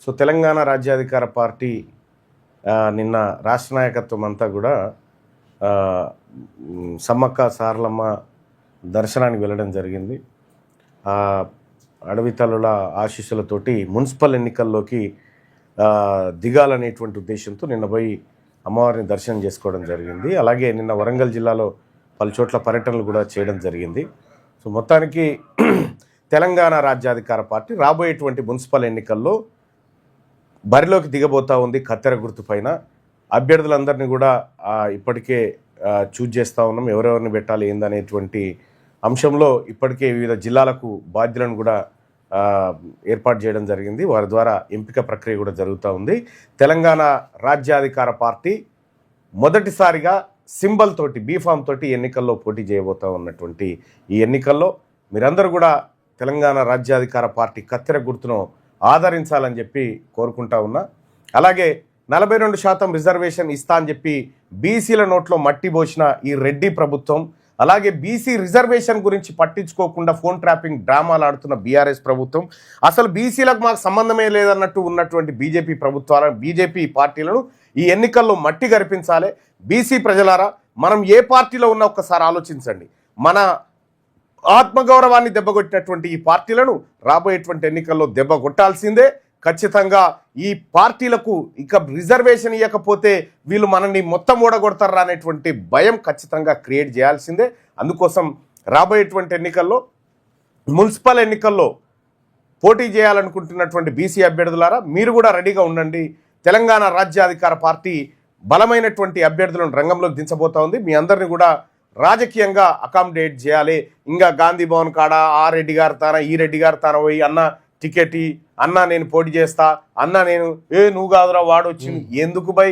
So Telangana రాజ్యాధికార party నిన్న రాష్ట్ర నాయకత్వం అంతా కూడా సమ్మక్క సారలమ్మ దర్శనానికి వెళ్ళడం జరిగింది. అడవి తల్లుల ఆశీస్సులతోటి మున్సిపల్ ఎన్నికల్లోకి దిగాలనేటువంటి ఉద్దేశంతో నిన్న పోయి అమ్మవారిని దర్శనం చేసుకోవడం జరిగింది. అలాగే నిన్న వరంగల్ జిల్లాలో పలు చోట్ల పర్యటనలు కూడా చేయడం జరిగింది. సో మొత్తానికి తెలంగాణ రాజ్యాధికార పార్టీ రాబోయేటువంటి మున్సిపల్ ఎన్నికల్లో బరిలోకి దిగబోతా ఉంది. కత్తెర గుర్తు పైన అభ్యర్థులందరినీ కూడా ఇప్పటికే చూజ్ చేస్తూ ఉన్నాం. ఎవరెవరిని పెట్టాలి ఏందనేటువంటి అంశంలో ఇప్పటికే వివిధ జిల్లాలకు బాధ్యులను కూడా ఏర్పాటు చేయడం జరిగింది. వారి ద్వారా ఎంపిక ప్రక్రియ కూడా జరుగుతూ ఉంది. తెలంగాణ రాజ్యాధికార పార్టీ మొదటిసారిగా సింబల్ తోటి బీఫామ్ తోటి ఎన్నికల్లో పోటీ చేయబోతూ ఉన్నటువంటి ఈ ఎన్నికల్లో మీరందరూ కూడా తెలంగాణ రాజ్యాధికార పార్టీ కత్తెర గుర్తును ఆదరించాలని చెప్పి కోరుకుంటా ఉన్నా. అలాగే 42% రిజర్వేషన్ ఇస్తా అని చెప్పి బీసీల నోట్లో మట్టి పోసిన ఈ రెడ్డి ప్రభుత్వం, అలాగే బీసీ రిజర్వేషన్ గురించి పట్టించుకోకుండా ఫోన్ ట్రాపింగ్ డ్రామాలు ఆడుతున్న బీఆర్ఎస్ ప్రభుత్వం, అసలు బీసీలకు మాకు సంబంధమే లేదన్నట్టు ఉన్నటువంటి బీజేపీ పార్టీలను ఈ ఎన్నికల్లో మట్టి గరిపించాలి. బీసీ ప్రజలారా, మనం ఏ పార్టీలో ఉన్నా ఒక్కసారి ఆలోచించండి. మన ఆత్మగౌరవాన్ని దెబ్బకొట్టినటువంటి ఈ పార్టీలను రాబోయేటువంటి ఎన్నికల్లో దెబ్బ కొట్టాల్సిందే. ఖచ్చితంగా ఈ పార్టీలకు ఇక రిజర్వేషన్ ఇవ్వకపోతే వీళ్ళు మనల్ని మొత్తం ఓడగొడతారా అనేటువంటి భయం ఖచ్చితంగా క్రియేట్ చేయాల్సిందే. అందుకోసం రాబోయేటువంటి ఎన్నికల్లో మున్సిపల్ ఎన్నికల్లో పోటీ చేయాలనుకుంటున్నటువంటి బీసీ అభ్యర్థులారా, మీరు కూడా రెడీగా ఉండండి. తెలంగాణ రాజ్యాధికార పార్టీ బలమైనటువంటి అభ్యర్థులను రంగంలోకి దించబోతా ఉంది. మీ అందరినీ కూడా రాజకీయంగా అకామిడేట్ చేయాలి. ఇంకా గాంధీ భవన్ కాడ ఆ రెడ్డి గారు తాన ఈ రెడ్డి గారు తాన పోయి అన్న టికెట్ అన్న నేను పోటీ చేస్తా, అన్న నేను నువ్వు కాదురా వాడు వచ్చింది ఎందుకు బై,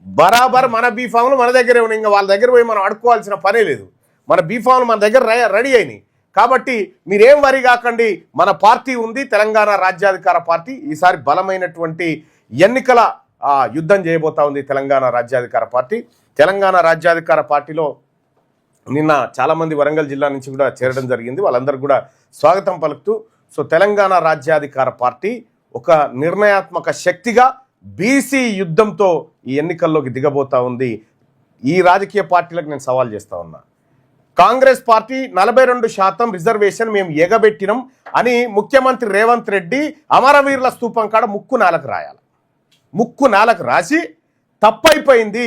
బరాబర్ మన బీఫామ్లు మన దగ్గరే ఉన్నాయి. ఇంకా వాళ్ళ దగ్గర పోయి మనం అడుక్కోవాల్సిన పనే లేదు. మన బీఫామ్లు మన దగ్గర రెడీ అయినాయి. కాబట్టి మీరేం వరి కాకండి, మన పార్టీ ఉంది, తెలంగాణ రాజ్యాధికార పార్టీ. ఈసారి బలమైనటువంటి ఎన్నికల యుద్ధం చేయబోతా ఉంది తెలంగాణ రాజ్యాధికార పార్టీ. తెలంగాణ రాజ్యాధికార పార్టీలో నిన్న చాలామంది వరంగల్ జిల్లా నుంచి కూడా చేరడం జరిగింది. వాళ్ళందరూ కూడా స్వాగతం పలుకుతూ, సో తెలంగాణ రాజ్యాధికార పార్టీ ఒక నిర్ణయాత్మక శక్తిగా బీసీ యుద్ధంతో ఈ ఎన్నికల్లోకి దిగబోతా ఉంది. ఈ రాజకీయ పార్టీలకు నేను సవాల్ చేస్తా ఉన్నా. కాంగ్రెస్ పార్టీ 42% రిజర్వేషన్ మేము ఎగబెట్టినాం అని ముఖ్యమంత్రి రేవంత్ రెడ్డి అమరవీరుల స్తూపం కాడ ముక్కు నాలకు రాసి తప్పైపోయింది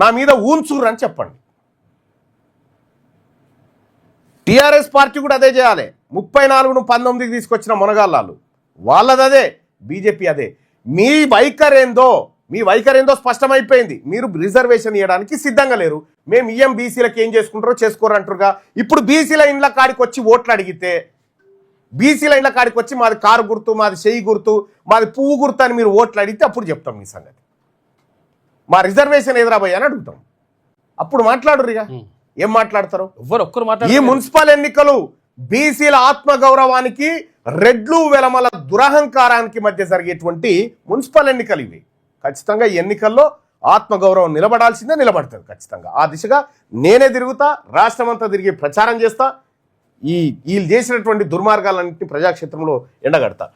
నా మీద ఊన్సూరు అని చెప్పండి. టీఆర్ఎస్ పార్టీ కూడా అదే చేయాలి. 34ను 19కి తీసుకొచ్చిన మునగాళ్ళు వాళ్ళదదే, బీజేపీ అదే. మీ వైఖరేందో స్పష్టమైపోయింది. మీరు రిజర్వేషన్ ఇవ్వడానికి సిద్ధంగా లేరు. మేము ఈఎం బీసీలకు ఏం చేసుకుంటారో చేసుకోరు అంటారుగా. ఇప్పుడు బీసీల ఇండ్ల కాడికి వచ్చి ఓట్లు అడిగితే, బీసీల ఇండ్ల కాడికి వచ్చి మాది కారు గుర్తు, మాది చెయ్యి గుర్తు, మాది పువ్వు గుర్తు అని మీరు ఓట్లు అడిగితే అప్పుడు చెప్తాం మీ సంగతి. మా రిజర్వేషన్ ఎదురాబోయ్ అని అడుగుతాం. అప్పుడు మాట్లాడురుగా. ఏం మాట్లాడతారు? ఈ మున్సిపల్ ఎన్నికలు బీసీల ఆత్మగౌరవానికి, రెడ్లు వెలమల దురహంకారానికి మధ్య జరిగేటువంటి మున్సిపల్ ఎన్నికలు ఇవి. ఖచ్చితంగా ఈ ఎన్నికల్లో ఆత్మగౌరవం నిలబడుతుంది ఖచ్చితంగా. ఆ దిశగా నేనే తిరుగుతా, రాష్ట్రమంతా తిరిగి ప్రచారం చేస్తా. వీళ్ళు చేసినటువంటి దుర్మార్గాలన్నింటినీ ప్రజాక్షేత్రంలో ఎండగడతా.